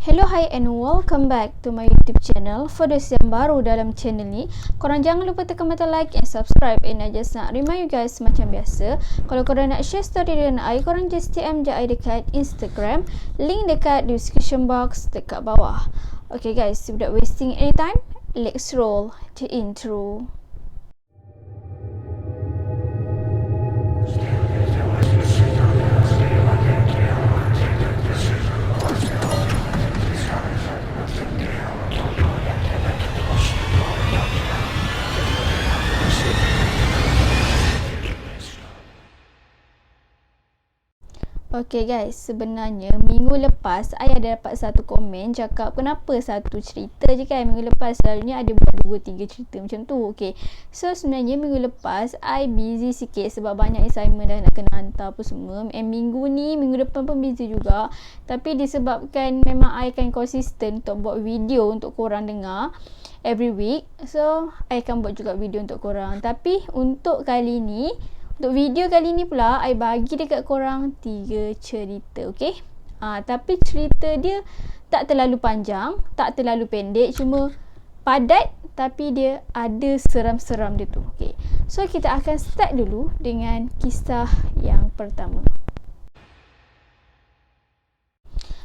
Hello, hi and welcome back to my YouTube channel. For those yang baru dalam channel ni, korang jangan lupa tekan button like and subscribe. And I just nak remind you guys macam biasa, kalau korang nak share story dengan I, korang just DM je I dekat Instagram. Link dekat description box dekat bawah. Okay guys, without wasting any time, let's roll the intro. Okay guys, sebenarnya minggu lepas I ada dapat satu komen cakap kenapa satu cerita je kan. Minggu lepas selalunya ada 2-3 cerita macam tu. Okay, so sebenarnya minggu lepas I busy sikit sebab banyak assignment dah nak kena hantar apa semua. And minggu depan pun busy juga. Tapi disebabkan memang I akan konsisten untuk buat video untuk korang dengar every week, so I akan buat juga video untuk korang. Tapi untuk video kali ni pula I bagi dekat korang 3 cerita, okay? Tapi cerita dia tak terlalu panjang, tak terlalu pendek, cuma padat tapi dia ada seram-seram dia tu. Okay, so kita akan start dulu dengan kisah yang pertama.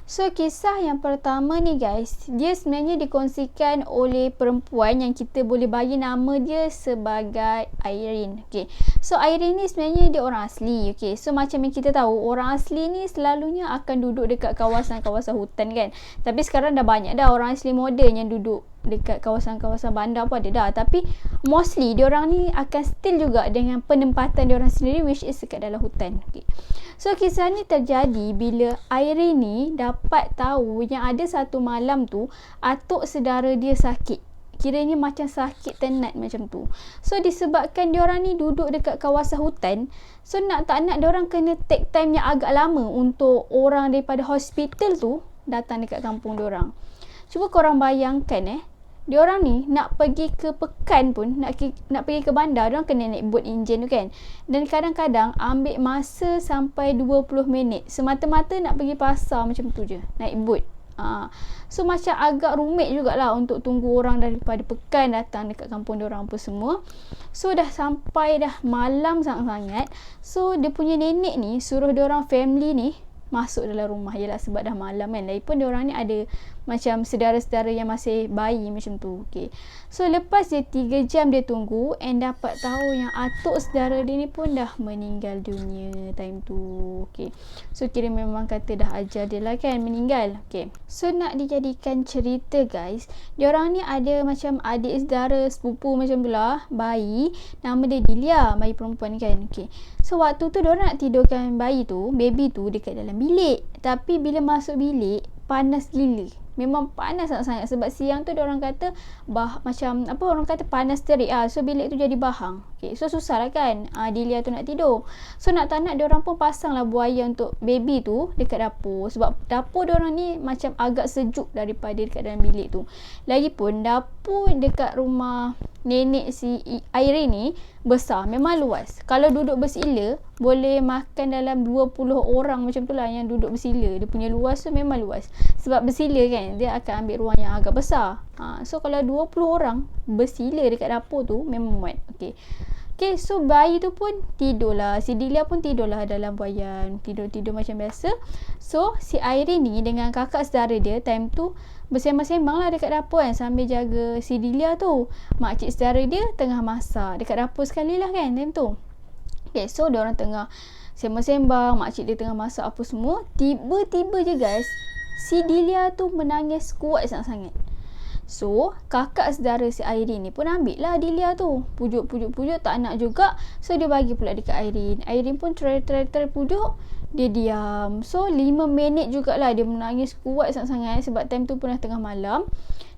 So kisah yang pertama ni guys, dia sebenarnya dikongsikan oleh perempuan yang kita boleh bagi nama dia sebagai Irene. Okay, so Irene ni sebenarnya dia orang asli. Okay, so macam yang kita tahu, orang asli ni selalunya akan duduk dekat kawasan-kawasan hutan kan. Tapi sekarang dah banyak dah orang asli moden yang duduk dekat kawasan-kawasan bandar pun ada dah. Tapi mostly diorang ni akan still juga dengan penempatan diorang sendiri, which is dekat dalam hutan. Okay, so kisah ni terjadi bila Irene ni dapat tahu yang ada satu malam tu atuk saudara dia sakit. Kiranya macam sakit tenat macam tu. So disebabkan diorang ni duduk dekat kawasan hutan, so nak tak nak diorang kena take time yang agak lama untuk orang daripada hospital tu datang dekat kampung diorang. Cuba korang bayangkan diorang ni nak pergi ke pekan pun, nak pergi ke bandar, diorang kena naik boat enjin tu kan. Dan kadang-kadang ambil masa sampai 20 minit semata-mata nak pergi pasar macam tu je, naik boat. So macam agak rumit jugalah untuk tunggu orang daripada pekan datang dekat kampung diorang apa semua. So dah sampai dah malam sangat-sangat. So dia punya nenek ni suruh diorang family ni masuk dalam rumah je lah sebab dah malam kan. Lagipun diorang ni ada macam saudara-saudara yang masih bayi macam tu. Okay, so lepas dia 3 jam dia tunggu and dapat tahu yang atuk saudara dia ni pun dah meninggal dunia time tu. Okay, so kira memang kata dah ajar dia lah kan, meninggal. Okay, so nak dijadikan cerita guys, diorang ni ada macam adik saudara sepupu macam tu lah, bayi, nama dia Dilia, bayi perempuan kan. Okay, so waktu tu diorang nak tidurkan baby tu dekat dalam bilik. Tapi bila masuk bilik panas gila. Memang panas sangat-sangat sebab siang tu diorang kata macam apa orang kata panas terik so bilik tu jadi bahang. Okay, so susah lah kan Dilia tu nak tidur. So nak tak nak diorang pun pasang lah buaya untuk baby tu dekat dapur. Sebab dapur diorang ni macam agak sejuk daripada dekat dalam bilik tu. Lagipun dapur dekat rumah nenek si Irene ni besar, memang luas. Kalau duduk bersila boleh makan dalam 20 orang macam tu lah yang duduk bersila. Dia punya luas tu memang luas. Sebab bersila kan, dia akan ambil ruang yang agak besar. So kalau 20 orang bersila dekat dapur tu memang muat. Okay, so bayi tu pun tidur lah. Si Dilia pun tidur lah dalam buaian. Tidur macam biasa. So si Irene ni dengan kakak saudara dia time tu bersembang-sembang lah dekat dapur kan, sambil jaga si Dilia tu. Makcik saudara dia tengah masak dekat dapur sekali lah kan time tu. Okay, so diorang tengah sembang-sembang, makcik dia tengah masak apa semua. Tiba-tiba je guys, si Dilia tu menangis kuat sangat-sangat. So kakak saudara si Irene ni pun ambil lah Dilia tu, pujuk tak nak juga. So dia bagi pula dekat Irene. Irene pun try pujuk, dia diam. So 5 minit jugalah dia menangis kuat sangat-sangat sebab time tu pun dah tengah malam.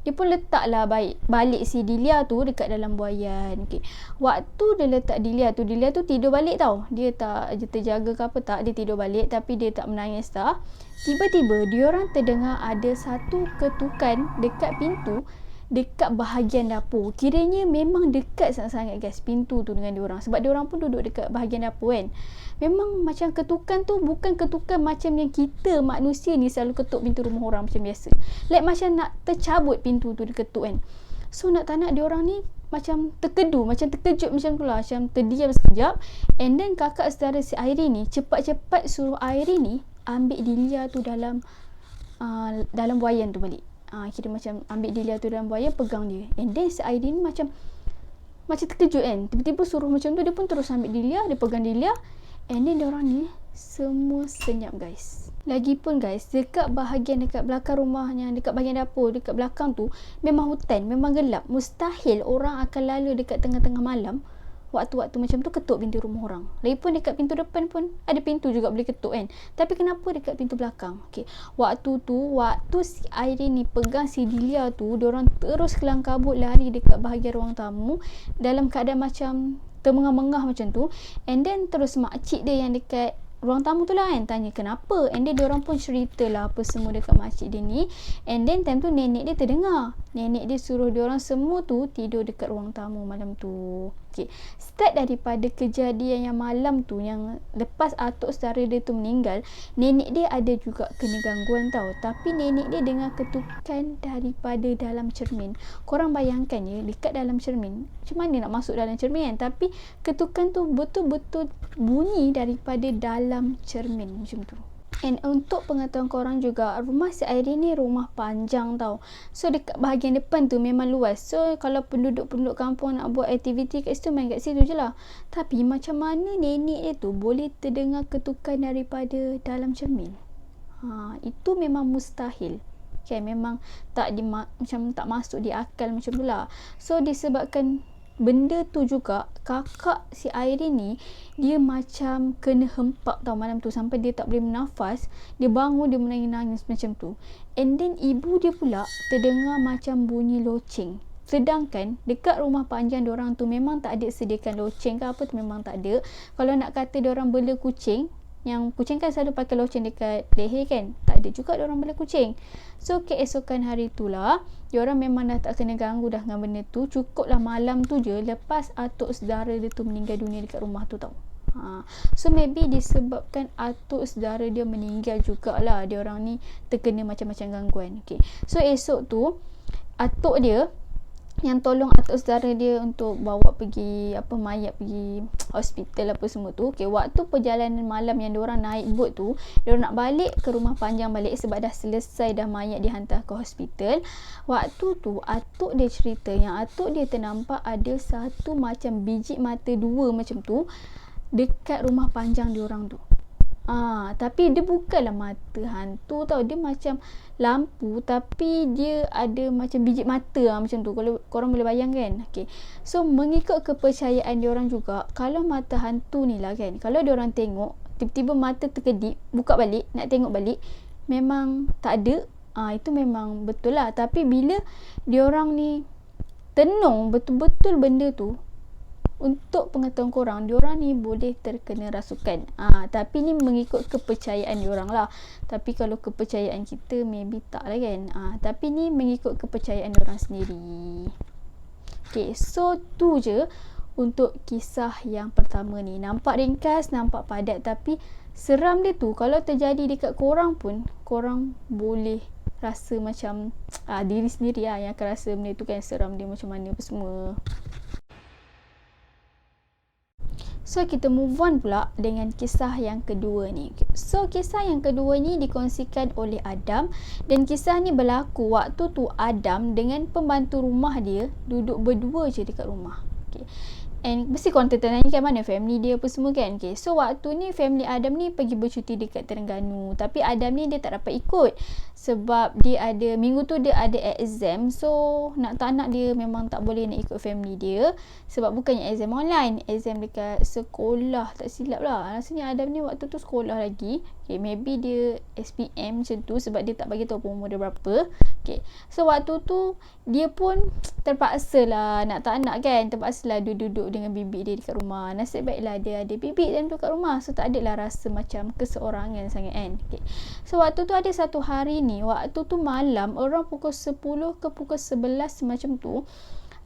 Dia pun letaklah balik si Dilia tu dekat dalam buaian. Okay, waktu dia letak Dilia tu tidur balik tau. Dia tak terjaga ke apa tak, dia tidur balik tapi dia tak menangis tak. Tiba-tiba diorang terdengar ada satu ketukan dekat pintu dekat bahagian dapur. Kiranya memang dekat sangat-sangat guys pintu tu dengan diorang, sebab diorang pun duduk dekat bahagian dapur kan. Memang macam ketukan tu bukan ketukan macam yang kita manusia ni selalu ketuk pintu rumah orang macam biasa. Like macam nak tercabut pintu tu diketuk kan. So nak tak nak diorang ni macam terkedu, macam terkejut macam tu lah, macam terdiam sekejap. And then kakak saudara si Irene ni cepat-cepat suruh Irene ni ambil Dilia tu dalam buaian tu balik. Kira macam ambil Dilia tu dalam buaian, pegang dia. And then si Irene macam terkejut kan. Tiba-tiba suruh macam tu, dia pun terus ambil Dilia, dia pegang Dilia. And then diorang ni semua senyap guys. Lagipun guys, dekat belakang rumahnya, dekat bahagian dapur, dekat belakang tu memang hutan, memang gelap. Mustahil orang akan lalu dekat tengah-tengah malam waktu-waktu macam tu ketuk pintu rumah orang. Lagipun dekat pintu depan pun ada pintu juga boleh ketuk kan. Tapi kenapa dekat pintu belakang? Okey. Waktu si Irene ni pegang si Dilia tu, diorang terus kelang kabut lari dekat bahagian ruang tamu dalam keadaan macam termengah-mengah macam tu. And then terus makcik dia yang dekat ruang tamu tu lah kan tanya kenapa. And then diorang pun cerita lah apa semua dekat makcik dia ni. And then time tu nenek dia terdengar. Nenek dia suruh diorang semua tu tidur dekat ruang tamu malam tu. Okay. Start daripada kejadian yang malam tu, yang lepas atuk saudara dia tu meninggal, nenek dia ada juga kena gangguan tau. Tapi nenek dia dengar ketukan daripada dalam cermin. Korang bayangkan ya, dekat dalam cermin, macam mana nak masuk dalam cermin kan? Tapi ketukan tu betul-betul bunyi daripada dalam cermin macam tu. And untuk pengetahuan korang juga, rumah si Irene ni rumah panjang tau. So dekat bahagian depan tu memang luas. So kalau penduduk-penduduk kampung nak buat aktiviti kat situ, main kat situ je lah. Tapi macam mana nenek dia tu boleh terdengar ketukan daripada dalam cermin? Itu memang mustahil. Okay, memang macam tak masuk di akal macam tu lah. So disebabkan benda tu juga, kakak si Irene ni dia macam kena hempak tau malam tu, sampai dia tak boleh bernafas. Dia bangun, dia menangis-nangis macam tu. And then ibu dia pula terdengar macam bunyi loceng. Sedangkan dekat rumah panjang diorang tu memang tak ada sediakan loceng ke apa tu, memang tak ada. Kalau nak kata diorang bela kucing, yang kucing kan selalu pakai loceng dekat leher kan, tak ada juga diorang bela kucing. So keesokan hari tu lah, diorang memang dah tak kena ganggu dah dengan benda tu. Cukuplah malam tu je lepas atuk saudara dia tu meninggal dunia dekat rumah tu tau. So maybe disebabkan atuk saudara dia meninggal jugalah, diorang ni terkena macam-macam gangguan. Okay. So esok tu atuk dia yang tolong atuk saudara dia untuk bawa pergi mayat pergi hospital apa semua tu. Okay, waktu perjalanan malam yang diorang naik bot tu, diorang nak balik ke rumah panjang balik sebab dah selesai dah mayat dihantar ke hospital. Waktu tu atuk dia cerita yang atuk dia ternampak ada satu macam biji mata dua macam tu dekat rumah panjang diorang tu. Tapi dia bukanlah mata hantu tau. Dia macam lampu tapi dia ada macam biji mata macam tu. Kalau korang boleh bayangkan. Okay. So mengikut kepercayaan diorang juga, kalau mata hantu ni lah kan, kalau diorang tengok tiba-tiba mata terkedip, buka balik, nak tengok balik, memang tak ada. Itu memang betul lah. Tapi bila diorang ni tenung betul-betul benda tu, untuk pengetahuan korang, diorang ni boleh terkena rasukan. Tapi ni mengikut kepercayaan diorang lah. Tapi kalau kepercayaan kita maybe tak lah kan. Tapi ni mengikut kepercayaan diorang sendiri. Okay, so tu je untuk kisah yang pertama ni. Nampak ringkas, nampak padat, tapi seram dia tu kalau terjadi dekat korang pun, korang boleh rasa macam diri sendiri lah yang akan rasa benda tu kan, seram dia macam mana apa semua. So kita move on pula dengan kisah yang kedua ni. So kisah yang kedua ni dikongsikan oleh Adam, dan kisah ni berlaku waktu tu Adam dengan pembantu rumah dia duduk berdua je dekat rumah. Okay. And mesti korang tertanya kan mana family dia apa semua kan. Okay. So waktu ni family Adam ni pergi bercuti dekat Terengganu, tapi Adam ni dia tak dapat ikut sebab dia ada, minggu tu dia ada exam. So nak tak nak dia memang tak boleh nak ikut family dia, sebab bukannya exam online, exam dekat sekolah, tak silap lah. Rasanya Adam ni waktu tu sekolah lagi. Okay, maybe dia SPM macam tu sebab dia tak bagi tahu umur dia berapa. Okay. So waktu tu dia pun terpaksa lah, nak tak nak kan, terpaksa lah duduk dengan bibik dia dekat rumah. Nasib baiklah dia ada bibik dan tu kat rumah, so tak adalah rasa macam keseorangan sangat kan. Okay. So waktu tu ada satu hari ni ni, waktu tu malam, orang pukul 10 ke pukul 11 macam tu,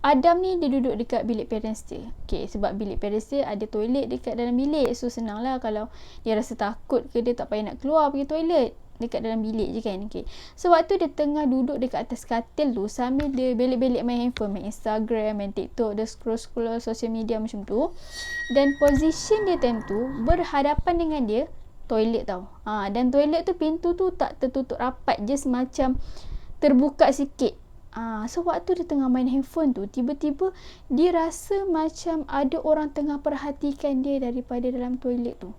Adam ni dia duduk dekat bilik parents dia. Okay, sebab bilik parents dia ada toilet dekat dalam bilik. So senang lah kalau dia rasa takut ke, dia tak payah nak keluar pergi toilet, dekat dalam bilik je kan. Okay, so waktu dia tengah duduk dekat atas katil tu, sambil dia belik-belik main handphone, main Instagram, main TikTok, dia scroll-scroll social media macam tu, dan position dia time tu berhadapan dengan dia toilet tau. Dan toilet tu, pintu tu tak tertutup rapat, just macam terbuka sikit. So waktu dia tengah main handphone tu, tiba-tiba dia rasa macam ada orang tengah perhatikan dia daripada dalam toilet tu.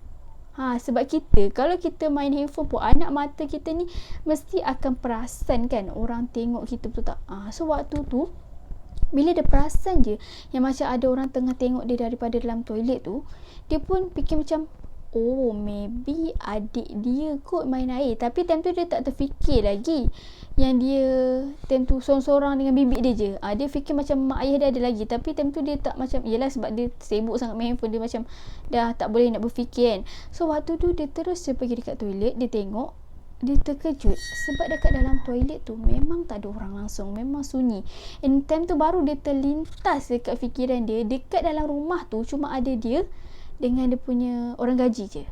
Sebab kita, kalau kita main handphone pun, anak mata kita ni mesti akan perasan kan orang tengok kita, betul tak? So waktu tu, bila dia perasan je yang macam ada orang tengah tengok dia daripada dalam toilet tu, dia pun fikir macam, oh maybe adik dia kot main air. Tapi time tu dia tak terfikir lagi yang dia time tu sorang-sorang dengan bibik dia je. Dia fikir macam mak ayah dia ada lagi. Tapi time tu dia tak macam, yelah sebab dia sibuk sangat main handphone, dia macam dah tak boleh nak berfikir kan. So waktu tu dia terus je pergi dekat toilet, dia tengok, dia terkejut sebab dekat dalam toilet tu memang tak ada orang langsung, memang sunyi. And time tu baru dia terlintas dekat fikiran dia, dekat dalam rumah tu cuma ada dia dengan dia punya orang gaji je.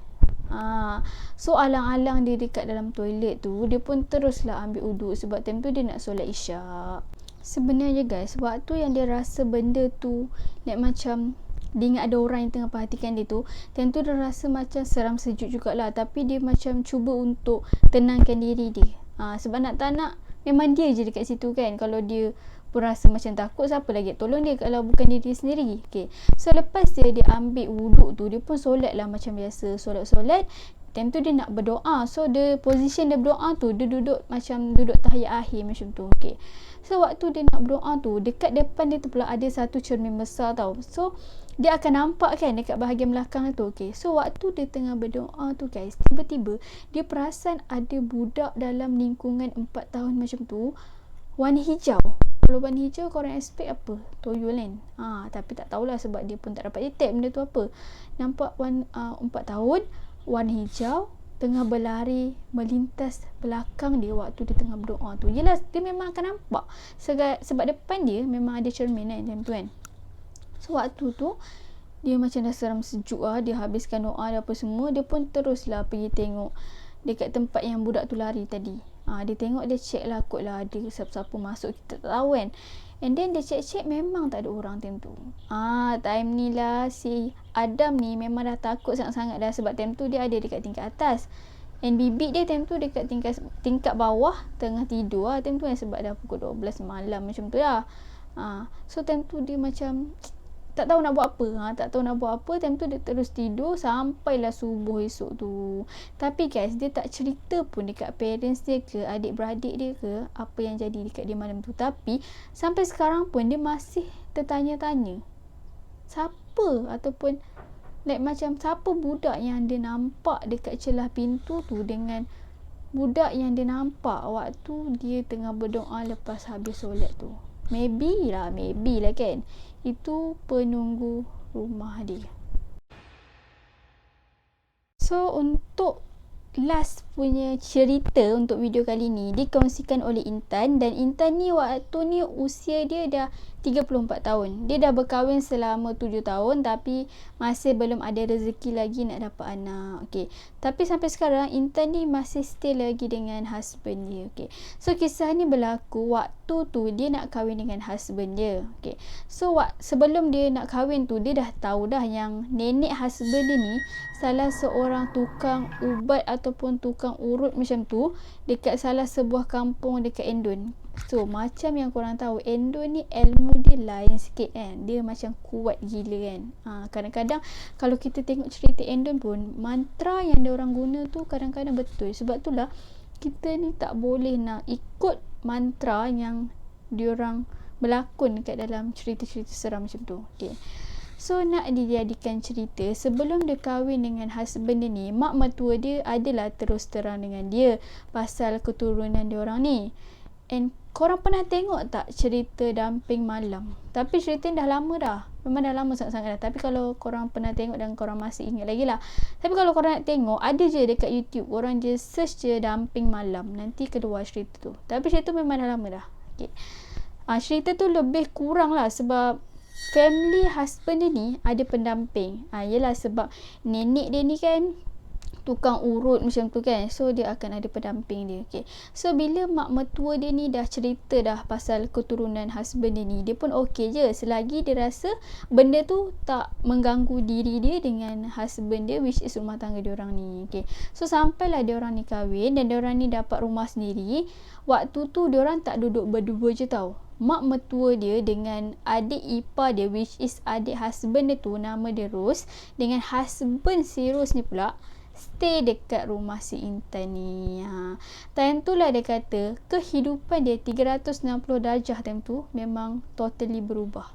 So alang-alang dia dekat dalam toilet tu, dia pun teruslah ambil uduk sebab time tu dia nak solat isyak. Sebenarnya guys, waktu yang dia rasa benda tu like macam dia ingat ada orang yang tengah perhatikan dia tu, time tu dia rasa macam seram sejuk jugalah. Tapi dia macam cuba untuk tenangkan diri dia. Sebab nak tak nak, memang dia je dekat situ kan. Kalau dia pun rasa macam takut, siapa lagi tolong dia kalau bukan diri sendiri. Okay, so lepas dia ambil wuduk tu, dia pun solat lah macam biasa, solat-solat. Time tu dia nak berdoa. So the position dia berdoa tu, dia duduk macam duduk tahiyat akhir macam tu. Okay, so waktu dia nak berdoa tu, dekat depan dia tu pula ada satu cermin besar tau. So dia akan nampak kan dekat bahagian belakang tu. Okay, so waktu dia tengah berdoa tu guys, tiba-tiba dia perasan ada budak dalam lingkungan 4 tahun macam tu, warna hijau. Kalau warna hijau korang expect apa? Toyol kan? Tapi tak tahulah sebab dia pun tak dapat detect benda tu apa. Nampak 4 tahun, warna hijau, tengah berlari melintas belakang dia waktu dia tengah berdoa tu. Yelah, dia memang akan nampak sebab depan dia memang ada cermin kan, time tu kan. So waktu tu dia macam dah seram sejuk dia habiskan doa dan apa semua, dia pun teruslah pergi tengok dekat tempat yang budak tu lari tadi. Dia tengok, dia check lah kot lah ada siapa-siapa masuk, kita tak tahu kan. And then dia check memang tak ada orang time tu. Time ni lah si Adam ni memang dah takut sangat-sangat dah, sebab time tu dia ada dekat tingkat atas. And bibik dia time tu dekat tingkat bawah tengah tidur time tu kan, sebab dah pukul 12 malam macam tu lah. So time tu dia macam tak tahu nak buat apa. Time tu dia terus tidur sampailah subuh esok tu. Tapi guys, dia tak cerita pun dekat parents dia ke adik-beradik dia ke apa yang jadi dekat dia malam tu. Tapi sampai sekarang pun dia masih tertanya-tanya siapa ataupun like macam siapa budak yang dia nampak dekat celah pintu tu dengan budak yang dia nampak waktu dia tengah berdoa lepas habis solat tu. Maybe lah kan, itu penunggu rumah dia. So untuk last punya cerita untuk video kali ni dikongsikan oleh Intan. Dan Intan ni waktu ni usia dia dah 34 tahun. Dia dah berkahwin selama 7 tahun tapi masih belum ada rezeki lagi nak dapat anak. Okay, tapi sampai sekarang Intan ni masih stay lagi dengan husband dia. Okay, so kisah ni berlaku waktu tu dia nak kahwin dengan husband dia. Okay, so sebelum dia nak kahwin tu, dia dah tahu dah yang nenek husband dia ni salah seorang tukang ubat ataupun tukang urut macam tu dekat salah sebuah kampung dekat Endon. So macam yang korang tahu, Endon ni ilmu dia lain sikit kan, dia macam kuat gila kan. Kadang-kadang kalau kita tengok cerita Endon pun, mantra yang dia orang guna tu kadang-kadang betul. Sebab itulah kita ni tak boleh nak ikut mantra yang dia orang berlakon kat dalam cerita-cerita seram macam tu. Okay, so nak dijadikan cerita, sebelum dia kahwin dengan husband dia ni, mak mertua dia adalah terus terang dengan dia pasal keturunan dia orang ni. And korang pernah tengok tak cerita Damping Malam? Tapi cerita ni dah lama dah. Memang dah lama sangat-sangat dah. Tapi kalau korang pernah tengok dan korang masih ingat lagi lah. Tapi kalau korang nak tengok, ada je dekat YouTube. Korang je search je Damping Malam. Nanti keluar cerita tu. Tapi cerita tu memang dah lama dah. Okay. Cerita tu lebih kurang lah sebab family husband dia ni ada pendamping. Yelah sebab nenek dia ni kan tukang urut macam tu kan. So dia akan ada pendamping dia. Okay. So bila mak mertua dia ni dah cerita dah pasal keturunan husband dia ni, dia pun okey je selagi dia rasa benda tu tak mengganggu diri dia dengan husband dia, which is rumah tangga dia orang ni. Okay. So sampailah dia orang ni kahwin dan dia orang ni dapat rumah sendiri. Waktu tu dia orang tak duduk berdua je tau. Mak mertua dia dengan adik ipar dia, which is adik husband dia tu, nama dia Ros, dengan husband si Ros ni pula stay dekat rumah si Intan ni. Time tu lah dia kata kehidupan dia 360 darjah time tu memang totally berubah.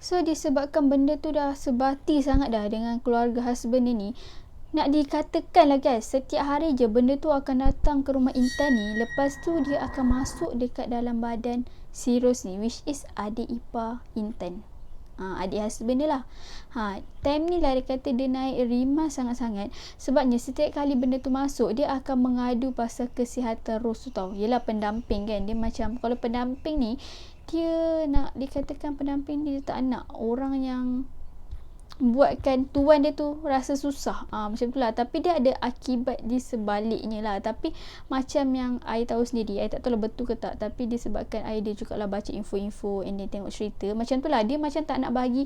So disebabkan benda tu dah sebati sangat dah dengan keluarga husband dia ni, nak dikatakan lah guys, setiap hari je benda tu akan datang ke rumah Intan ni. Lepas tu dia akan masuk dekat dalam badan si Ros ni, which is adik ipar Intan. Adik husband dia lah. Time ni lah dia kata dia naik rimas sangat-sangat. Sebabnya setiap kali benda tu masuk, dia akan mengadu pasal kesihatan Ros tu tau. Yelah pendamping kan. Dia macam, kalau pendamping ni, dia nak dikatakan pendamping ni, dia tak nak orang yang buatkan tuan dia tu rasa susah. Macam tu lah. Tapi dia ada akibat di sebaliknya lah. Tapi macam yang I tahu sendiri, I tak tahu lah betul ke tak, tapi disebabkan I dia juga lah baca info-info and then tengok cerita, macam tu lah, dia macam tak nak bagi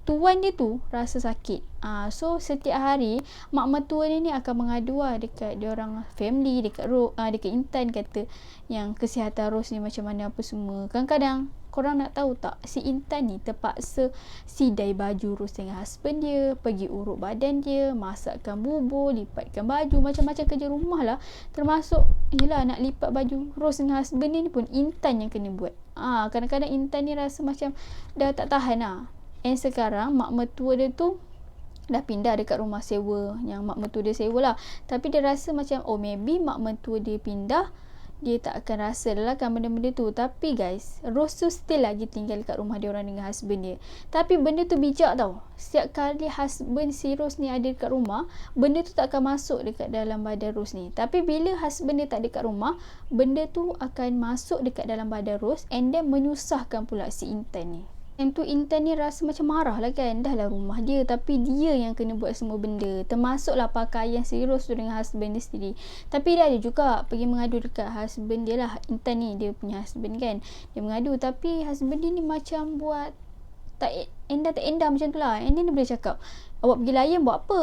tuan dia tu rasa sakit. So setiap hari mak mertua dia ni akan mengadu dekat dia orang family, dekat Intan, kata yang kesihatan Ros ni macam mana apa semua. Kadang-kadang korang nak tahu tak, si Intan ni terpaksa sidai baju Ros dengan husband dia, pergi urut badan dia, masakkan bubur, lipatkan baju, macam-macam kerja rumah lah. Termasuk yelah nak lipat baju Ros dengan husband ni pun Intan yang kena buat. Kadang-kadang Intan ni rasa macam dah tak tahan lah. And sekarang mak mertua dia tu dah pindah dekat rumah sewa yang mak mertua dia sewa lah. Tapi dia rasa macam maybe mak mertua dia pindah, dia tak akan rasa lah kan benda-benda tu. Tapi guys, Ros tu still lagi tinggal dekat rumah dia orang dengan husband dia. Tapi benda tu bijak tau. Setiap kali husband si Ros ni ada dekat rumah, benda tu tak akan masuk dekat dalam badan Ros ni. Tapi bila husband dia tak dekat rumah, benda tu akan masuk dekat dalam badan Ros and then menyusahkan pula si Intan ni. Yang tu Intan ni rasa macam marah lah kan. Dah lah rumah dia, tapi dia yang kena buat semua benda. Termasuklah pakaian si Ros tu dengan husband dia sendiri. Tapi dia ada juga pergi mengadu dekat husband dia lah. Intan ni dia punya husband kan. Dia mengadu, tapi husband dia ni macam buat tak endah macam tu lah. And then dia boleh cakap, awak pergi layan buat apa?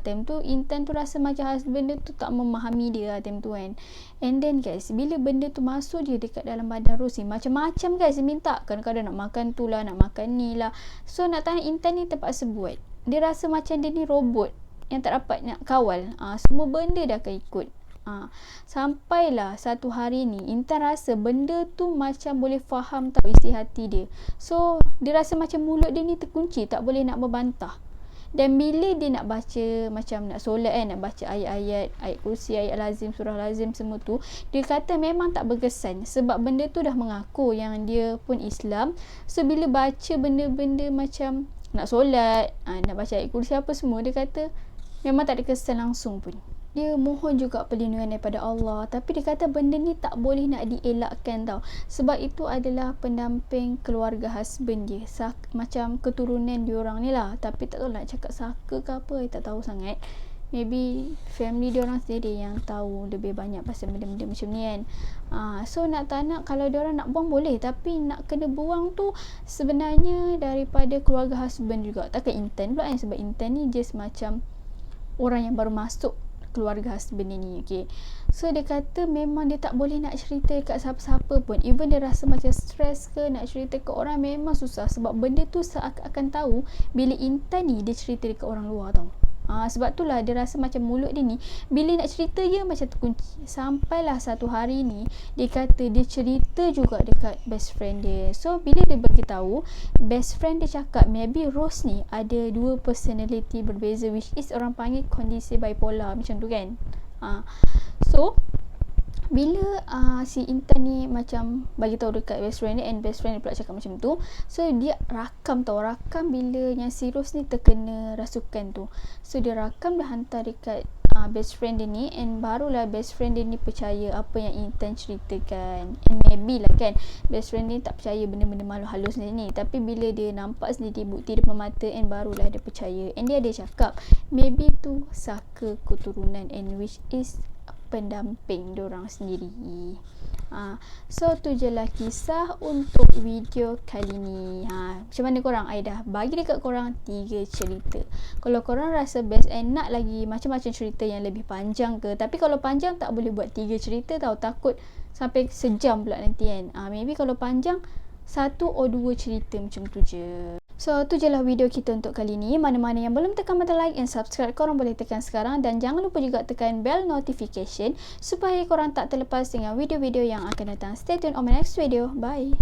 Time tu Intan tu rasa macam husband dia tu tak memahami dia lah time tu kan. And then guys, bila benda tu masuk dia dekat dalam badan Ros ni, macam-macam guys dia minta. Kadang-kadang nak makan tu lah, nak makan ni lah. So nak tahan Intan ni terpaksa buat. Dia rasa macam dia ni robot yang tak dapat nak kawal. Semua benda dia akan ikut. Sampailah satu hari ni Intan rasa benda tu macam boleh faham tau isi hati dia. So dia rasa macam mulut dia ni terkunci, tak boleh nak berbantah. Dan bila dia nak baca, macam nak solat kan, nak baca ayat-ayat, ayat kursi, ayat lazim, surah lazim semua tu, dia kata memang tak berkesan. Sebab benda tu dah mengaku yang dia pun Islam. So bila baca benda-benda macam nak solat, nak baca ayat kursi apa semua, dia kata memang tak ada kesan langsung pun. Dia mohon juga perlindungan daripada Allah. Tapi dia kata benda ni tak boleh nak dielakkan tau. Sebab itu adalah pendamping keluarga husband dia. Macam keturunan diorang ni lah. Tapi tak tahu nak cakap saka ke apa, tak tahu sangat. Maybe family diorang sendiri yang tahu lebih banyak pasal benda-benda macam ni kan. So nak tak nak, kalau diorang nak buang boleh. Tapi nak kena buang tu sebenarnya daripada keluarga husband juga. Takkan Intan pula kan. Sebab Intan ni just macam orang yang baru masuk keluarga husband ni. Okay. So dia kata memang dia tak boleh nak cerita kat siapa-siapa pun. Even dia rasa macam stres ke nak cerita ke orang, memang susah. Sebab benda tu seakan-akan tahu bila Intan ni dia cerita dekat orang luar tau. Sebab tu lah dia rasa macam mulut dia ni bila nak cerita je macam terkunci. Sampailah satu hari ni dia kata dia cerita juga dekat best friend dia. So bila dia beritahu, best friend dia cakap maybe Ros ni ada dua personality berbeza, which is orang panggil kondisi bipolar macam tu kan. So bila si Intan ni macam bagi tahu dekat best friend dia, and best friend dia pula cakap macam tu, so dia rakam bila yang si Rose ni terkena rasukan tu. So dia rakam, dia hantar dekat best friend dia ni, and barulah best friend dia ni percaya apa yang Intan ceritakan. And maybe lah kan best friend dia tak percaya benda-benda malu halus ni, tapi bila dia nampak sendiri bukti depan mata, and barulah dia percaya. And dia ada cakap maybe tu saka keturunan, and which is pendamping diorang sendiri. So tu je lah kisah untuk video kali ni. Macam mana korang? I dah bagi dekat korang 3 cerita. Kalau korang rasa best and nak lagi macam-macam cerita yang lebih panjang ke, tapi kalau panjang tak boleh buat 3 cerita tau, takut sampai sejam pula nanti kan. Maybe kalau panjang 1 or 2 cerita macam tu je. So tu je lah video kita untuk kali ni. Mana-mana yang belum tekan button like and subscribe, korang boleh tekan sekarang, dan jangan lupa juga tekan bell notification supaya korang tak terlepas dengan video-video yang akan datang. Stay tuned on my next video. Bye.